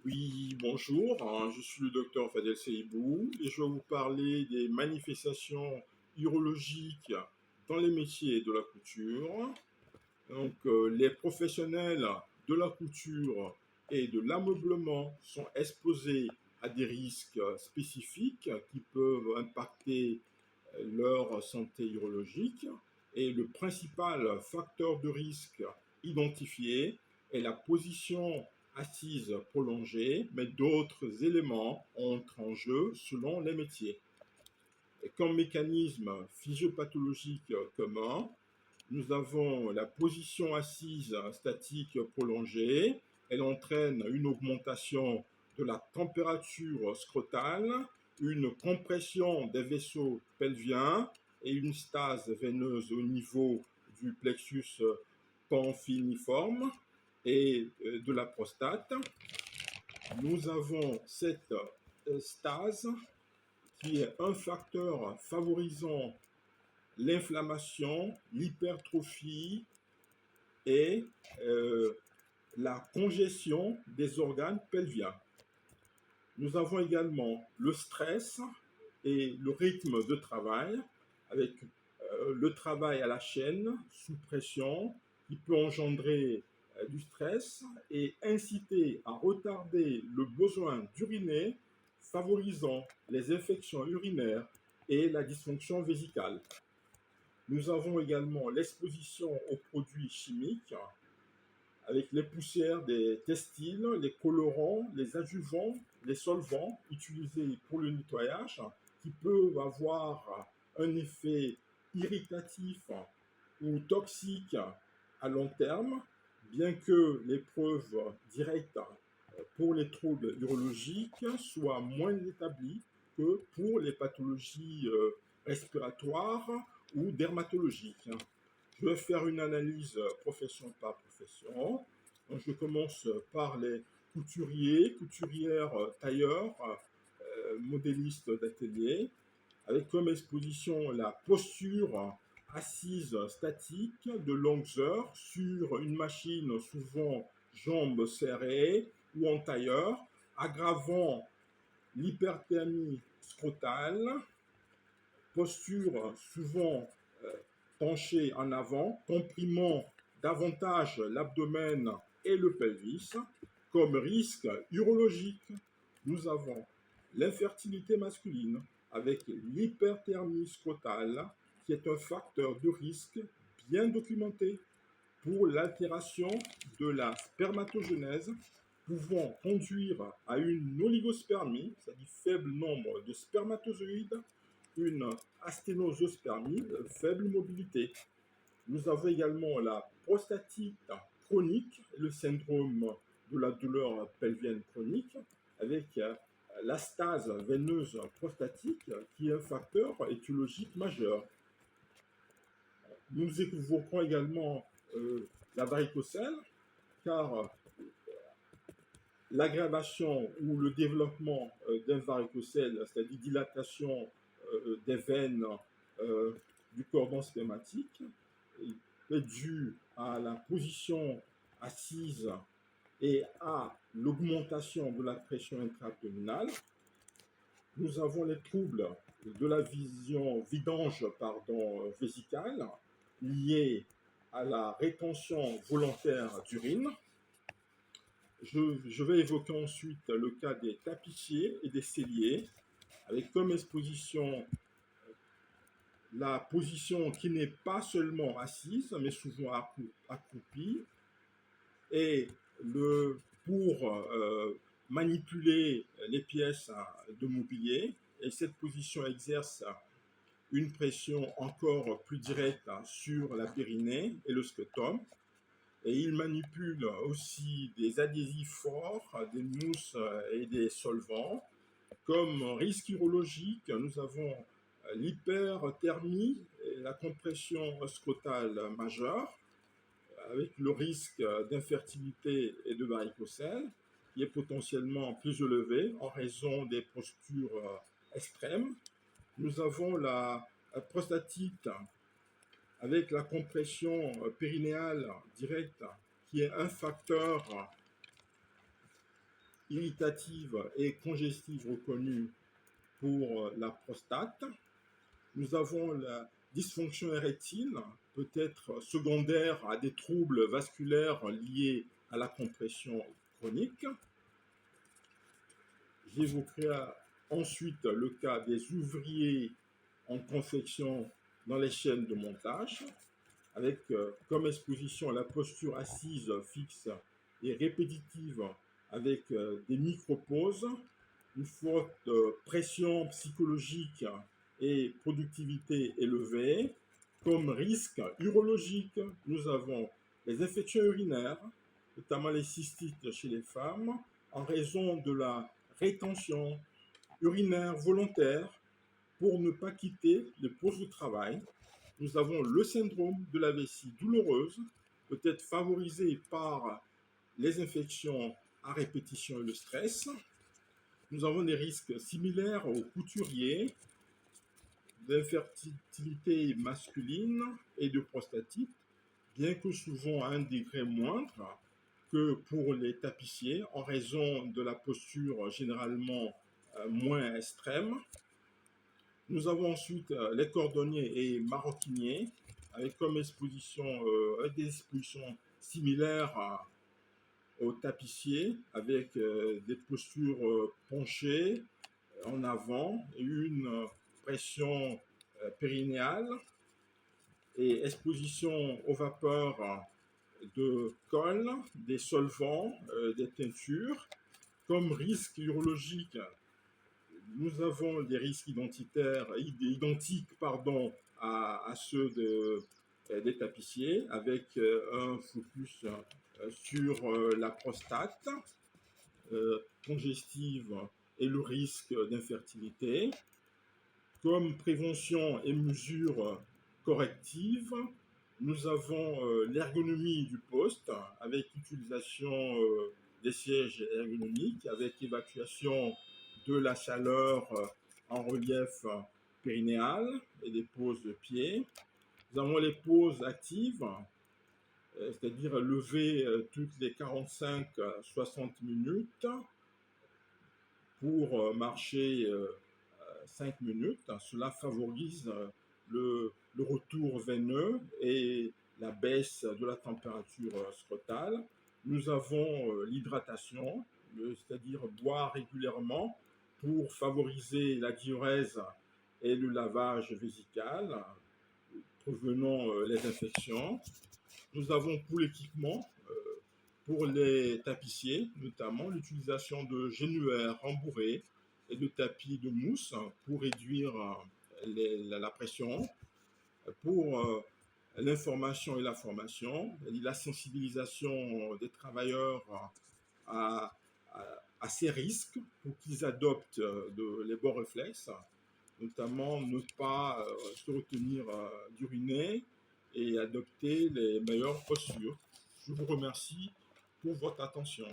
Oui, bonjour, je suis le docteur Fadel Seibou et je vais vous parler des manifestations urologiques dans les métiers de la couture. Les professionnels de la couture et de l'ameublement sont exposés à des risques spécifiques qui peuvent impacter leur santé urologique. Et le principal facteur de risque identifié est la position assise prolongée, mais d'autres éléments entrent en jeu selon les métiers. Et comme mécanisme physiopathologique commun, nous avons la position assise statique prolongée. Elle entraîne une augmentation de la température scrotale, une compression des vaisseaux pelviens et une stase veineuse au niveau du plexus pamphiliforme et de la prostate. Nous avons cette stase qui est un facteur favorisant l'inflammation, l'hypertrophie et la congestion des organes pelviens. Nous avons également le stress et le rythme de travail, avec le travail à la chaîne, sous pression, qui peut engendrer du stress et inciter à retarder le besoin d'uriner, favorisant les infections urinaires et la dysfonction vésicale. Nous avons également l'exposition aux produits chimiques avec les poussières des textiles, les colorants, les adjuvants, les solvants utilisés pour le nettoyage qui peuvent avoir un effet irritatif ou toxique à long terme, bien que les preuves directes pour les troubles urologiques soient moins établies que pour les pathologies respiratoires ou dermatologiques. Je vais faire une analyse profession par profession. Donc, je commence par les couturiers, couturières, tailleurs, modélistes d'atelier, avec comme exposition la posture assise statique de longues heures sur une machine souvent jambes serrées ou en tailleur, aggravant l'hyperthermie scrotale, posture souvent penchée en avant, comprimant davantage l'abdomen et le pelvis. Comme risque urologique, nous avons l'infertilité masculine avec l'hyperthermie scrotale, qui est un facteur de risque bien documenté pour l'altération de la spermatogénèse, pouvant conduire à une oligospermie, c'est-à-dire faible nombre de spermatozoïdes, une asténosospermie, faible mobilité. Nous avons également la prostatite chronique, le syndrome de la douleur pelvienne chronique, avec la stase veineuse prostatique, qui est un facteur étiologique majeur. Nous évoquons également la varicocèle, car l'aggravation ou le développement d'un varicocèle, c'est-à-dire dilatation des veines du cordon spermatique, est due à la position assise et à l'augmentation de la pression intra-abdominale. Nous avons les troubles de la vidange vésicale liés à la rétention volontaire d'urine. Je vais évoquer ensuite le cas des tapissiers et des selliers, avec comme exposition la position qui n'est pas seulement assise, mais souvent accroupie, et pour manipuler les pièces de mobilier. Et cette position exerce une pression encore plus directe sur la périnée et le scrotum. Et il manipule aussi des adhésifs forts, des mousses et des solvants. Comme risque urologique, nous avons l'hyperthermie et la compression scrotale majeure, avec le risque d'infertilité et de varicocèle, qui est potentiellement plus élevé en raison des postures extrêmes. Nous avons la prostatite avec la compression périnéale directe, qui est un facteur irritative et congestive reconnue pour la prostate. Nous avons la dysfonction érectile, peut-être secondaire à des troubles vasculaires liés à la compression chronique. J'évoquerai ensuite le cas des ouvriers en confection dans les chaînes de montage, avec comme exposition la posture assise fixe et répétitive avec des micro-pauses, une forte pression psychologique et productivité élevée. Comme risque urologique, nous avons les infections urinaires, notamment les cystites chez les femmes, en raison de la rétention urinaire volontaire pour ne pas quitter les postes de travail. Nous avons le syndrome de la vessie douloureuse, peut-être favorisé par les infections à répétition et le stress. Nous avons des risques similaires aux couturiers, d'infertilité masculine et de prostatite, bien que souvent à un degré moindre que pour les tapissiers, en raison de la posture généralement moins extrême. Nous avons ensuite les cordonniers et maroquiniers, avec comme exposition, des expositions similaires aux tapissiers, avec des postures penchées en avant et une pression périnéale et exposition aux vapeurs de colle, des solvants, des teintures. Comme risque urologique, nous avons des risques identiques à ceux des tapissiers, avec un focus sur la prostate congestive et le risque d'infertilité. Comme prévention et mesures correctives, nous avons l'ergonomie du poste, avec utilisation des sièges ergonomiques, avec évacuation de la chaleur en relief périnéal et des poses de pied. Nous avons les poses actives, c'est-à-dire lever toutes les 45-60 minutes pour marcher 5 minutes. Cela favorise le retour veineux et la baisse de la température scrotale. Nous avons l'hydratation, c'est-à-dire boire régulièrement pour favoriser la diurèse et le lavage vésical, prévenant les infections. Nous avons pour l'équipement, pour les tapissiers, notamment l'utilisation de genouillères rembourrées et de tapis de mousse pour réduire la pression, pour l'information et la formation, la sensibilisation des travailleurs à, à ces risques pour qu'ils adoptent les bons réflexes, notamment ne pas se retenir d'uriner et adopter les meilleures postures. Je vous remercie pour votre attention.